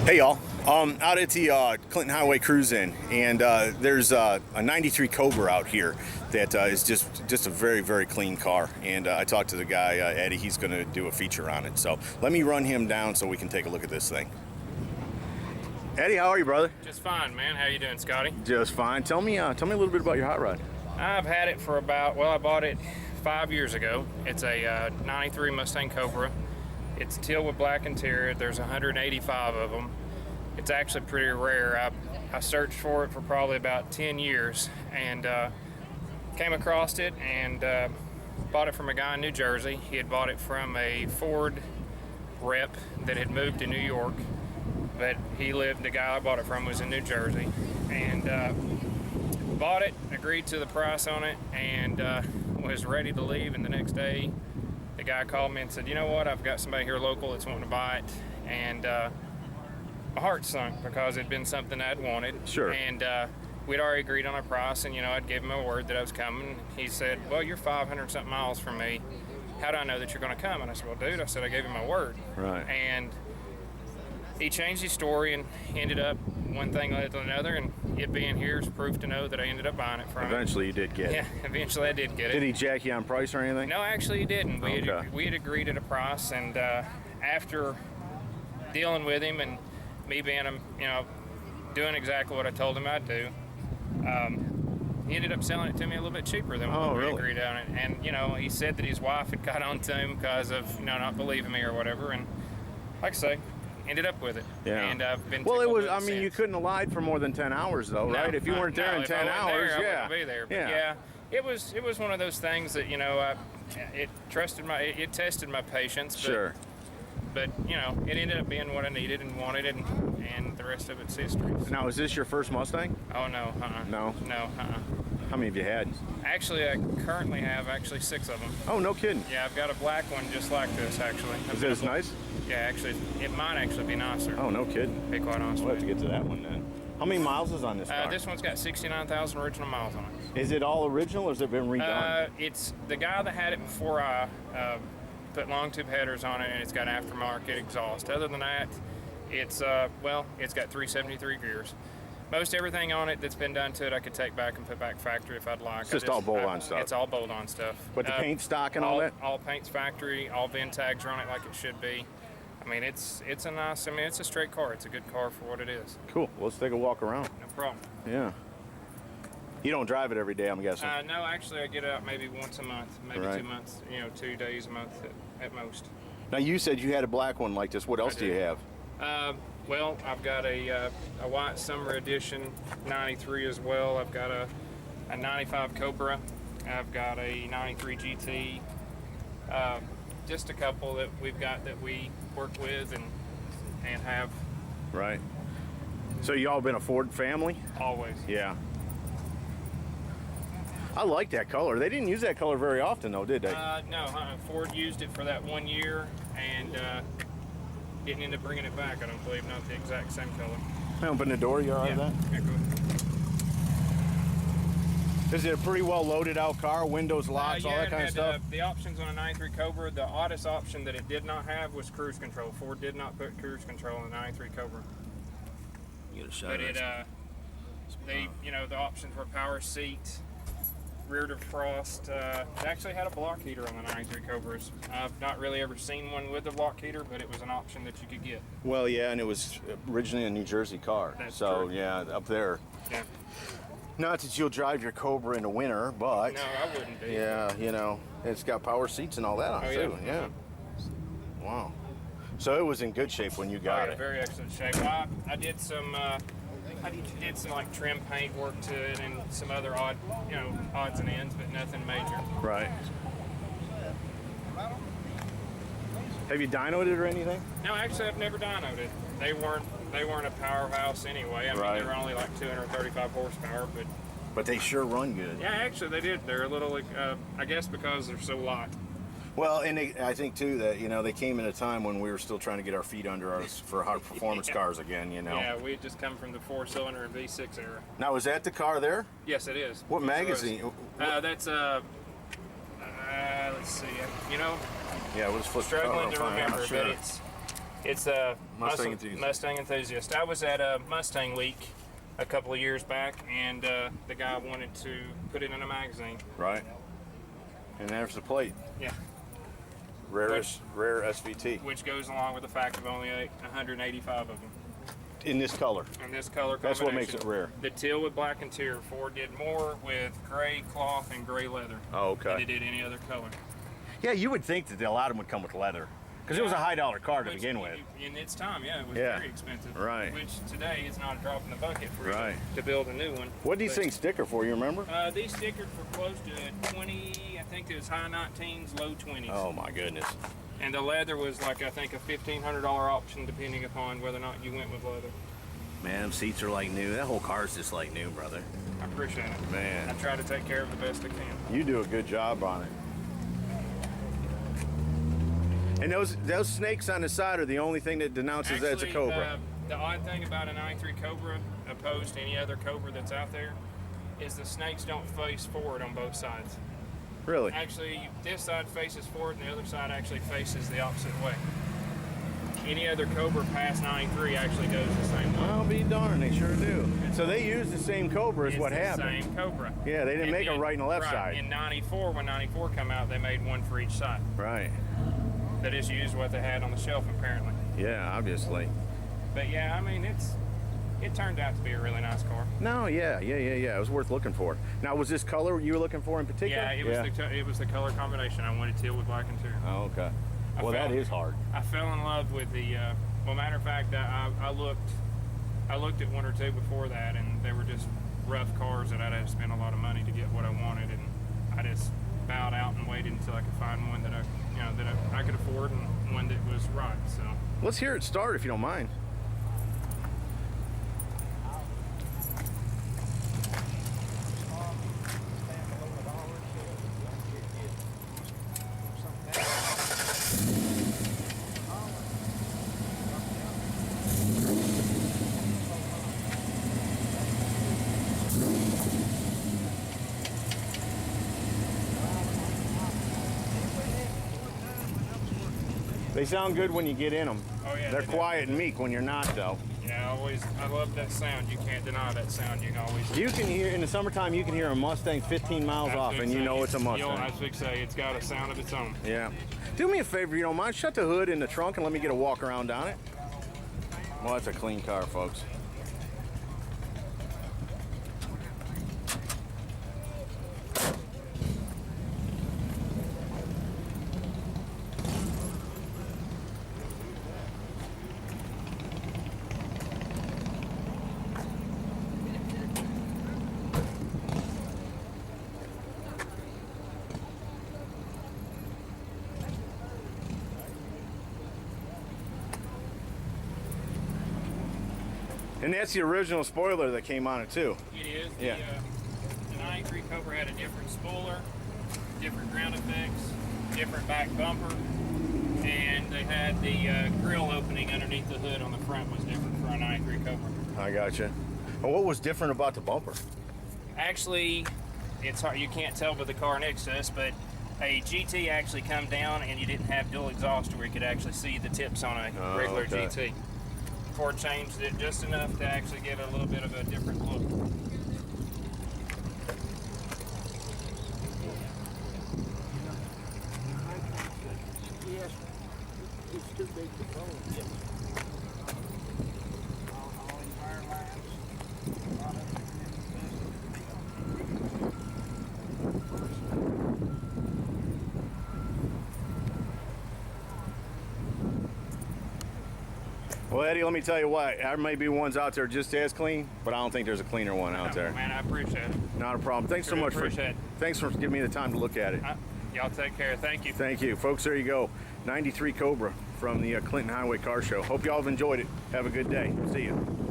Hey y'all, out at the Clinton Highway Cruise-In, and there's a 93 Cobra out here that is just a very clean car. And I talked to the guy, Eddie. He's going to do a feature on it. So let me run him down so we can take a look at this thing. Eddie, how are you, brother? Just fine, man. How you doing, Scotty? Just fine. Tell me a little bit about your hot rod. I've had it for about, I bought it 5 years ago. It's a 93 Mustang Cobra. It's teal with black interior. There's 185 of them. It's actually pretty rare. I searched for it for probably about 10 years and came across it and bought it from a guy in New Jersey. He had bought it from a Ford rep that had moved to New York, but the guy I bought it from was in New Jersey, and bought it, agreed to the price on it, and was ready to leave. And the next day the guy called me and said, you know what, I've got somebody here local that's wanting to buy it. And my heart sunk because it'd been something I'd wanted. Sure. And we'd already agreed on a price, and I'd give him a word that I was coming. He said, well, you're 500 something miles from me. How do I know that you're going to come? And I said, well, dude, I gave him my word. Right. And he changed his story and ended up one thing led to another, and it being here is proof to know that I ended up buying it from him. Eventually you did get it. Yeah, eventually I did get it. Did he jack you on price or anything? No, actually he didn't. We had agreed at a price, and after dealing with him and me being doing exactly what I told him I'd do, he ended up selling it to me a little bit cheaper than what we agreed on it. And he said that his wife had got on to him because of not believing me or whatever, and like I say, ended up with it. Yeah. And I've been well, it was. I mean, since. you couldn't have lied for more than 10 hours, though, right? If you weren't there in 10 hours, I wouldn't be there. But yeah, it was one of those things that it tested my patience. But, sure. But it ended up being what I needed and wanted, and the rest of it's history. Now, is this your first Mustang? Oh no. No. No. How many have you had? Actually, I currently have 6 of them. Oh, no kidding. Yeah, I've got a black one just like this, actually. Is this nice? Yeah, actually, it might actually be nicer. Oh, no kidding. To be quite honest We'll with have you. to get to that one then. How many miles is on this car? This one's got 69,000 original miles on it. Is it all original, or has it been redone? It's the guy that had it before I put long tube headers on it, and it's got aftermarket exhaust. Other than that, it's it's got 373 gears. Most everything on it that's been done to it, I could take back and put back factory if I'd like. It's just all bolt-on stuff. It's all bolt-on stuff. But the paint stock and all that? All paint's factory. All VIN tags are on it like it should be. I mean, it's a nice. I mean, it's a straight car. It's a good car for what it is. Cool. Well, let's take a walk around. No problem. Yeah. You don't drive it every day, I'm guessing. No, actually, I get it out maybe once a month, maybe right. 2 months. 2 days a month at most. Now, you said you had a black one like this. What else do you have? Well, I've got a white summer edition 93 as well. I've got a 95 Cobra. I've got a 93 GT. Just a couple that we've got that we work with and have. Right. So you all been a Ford family? Always. Yeah. I like that color. They didn't use that color very often, though, did they? No. Ford used it for that 1 year and didn't end up bringing it back, I don't believe. Not the exact same color. I open the door. You all right with that? Yeah, go ahead. Is it a pretty well loaded out car? Windows, locks, all that kind of stuff? The options on a 93 Cobra, the oddest option that it did not have was cruise control. Ford did not put cruise control in the 93 Cobra. You get a shot But at the options were power seat, rear defrost. It actually had a block heater on the 93 Cobras. I've not really ever seen one with a block heater, but it was an option that you could get. Well, yeah, and it was originally a New Jersey car. That's so, true. Yeah, up there. Yeah. Not that you'll drive your Cobra in the winter, but... No, I wouldn't be. Yeah, it's got power seats and all that on it, too. Yeah. Wow. So it was in good shape when you got it. Very excellent shape. I did some like trim paint work to it and some other odds and ends, but nothing major. Right. Have you dynoed it or anything? No, actually, I've never dynoed it. They weren't a powerhouse anyway. I mean, they were only like 235 horsepower, but they sure run good. Yeah, actually, they did. They're a little, I guess, because they're so light. Well, and I think too that they came in a time when we were still trying to get our feet under us for hard performance cars again. Yeah, we had just come from the 4-cylinder and V6 era. Now, is that the car there? Yes, it is. What magazine? That's let's see. Yeah, we'll just flip struggling to remember, sure. but It's a Mustang enthusiast. Mustang enthusiast. I was at a Mustang week a couple of years back, and the guy wanted to put it in a magazine. Right. And there's the plate. Yeah. Rare SVT. Which goes along with the fact of only 185 of them. In this color. In this color combination. That's what makes it rare. The teal with black interior. Ford did more with gray cloth and gray leather Oh, okay. than they did any other color. Yeah, you would think that a lot of them would come with leather. Because it was a high dollar car to begin with. In its time, yeah, it was Yeah. very expensive. Right. Which today is not a drop in the bucket for Right. to build a new one. What do these But, things sticker for, you remember? These stickered for close to 20, I think it was high 19s, low 20s. Oh my goodness. And the leather was like, I think, a $1,500 option depending upon whether or not you went with leather. Man, them seats are like new. That whole car's just like new, brother. I appreciate it. Man. I try to take care of the best I can. You do a good job on it. And those snakes on the side are the only thing that denounces that it's a Cobra. The odd thing about a 93 Cobra, opposed to any other Cobra that's out there, is the snakes don't face forward on both sides. Really? Actually, this side faces forward and the other side actually faces the opposite way. Any other Cobra past 93 actually goes the same way. I'll be darned, they sure do. So they use the same Cobra is It's what the happened. Same Cobra. Yeah, they didn't make a right and a left right, side. In 94, when 94 come out, they made one for each side. Right. They just used what they had on the shelf, apparently. Yeah, obviously. But yeah, I mean, it turned out to be a really nice car. No, yeah. It was worth looking for. Now, was this color you were looking for in particular? Yeah, it was the color combination. I wanted teal with black interior. Oh, okay. Well, that is hard. I fell in love with the. Well, matter of fact, I looked at one or two before that, and they were just rough cars that I'd have to spend a lot of money to get what I wanted, and I just bowed out and waited until I could find one that I could afford and one that was right. So Let's hear it start if you don't mind. They sound good when you get in them. Oh yeah, They're they do. quiet and meek when you're not, though. Yeah, I love that sound. You can't deny that sound. You can always. You can hear, in the summertime, you can hear a Mustang 15 miles off, and you know it's a I was Mustang. fixing to say, it's got a sound of its own. Yeah. Do me a favor, if you don't mind. Shut the hood in the trunk and let me get a walk around down it. Well, that's a clean car, folks. And that's the original spoiler that came on it, too. It is. Yeah. The 93 Cobra had a different spoiler, different ground effects, different back bumper, and they had the grill opening underneath the hood on the front was different for a 93 Cobra. I gotcha. And what was different about the bumper? Actually, it's hard. You can't tell with the car next to us, but a GT actually come down and you didn't have dual exhaust where you could actually see the tips on a regular okay. GT. Ford changed it just enough to actually give it a little bit of a different look. Yes, it's too big to fold. All entire lines. Well, Eddie, let me tell you what. There may be ones out there just as clean, but I don't think there's a cleaner one out there. Man, I appreciate it. Not a problem. Thanks so Really much appreciate it. thanks for giving me the time to look at it. Y'all take care. Thank you. Thank you. Folks, there you go. 93 Cobra from the Clinton Highway Car Show. Hope y'all have enjoyed it. Have a good day. See you.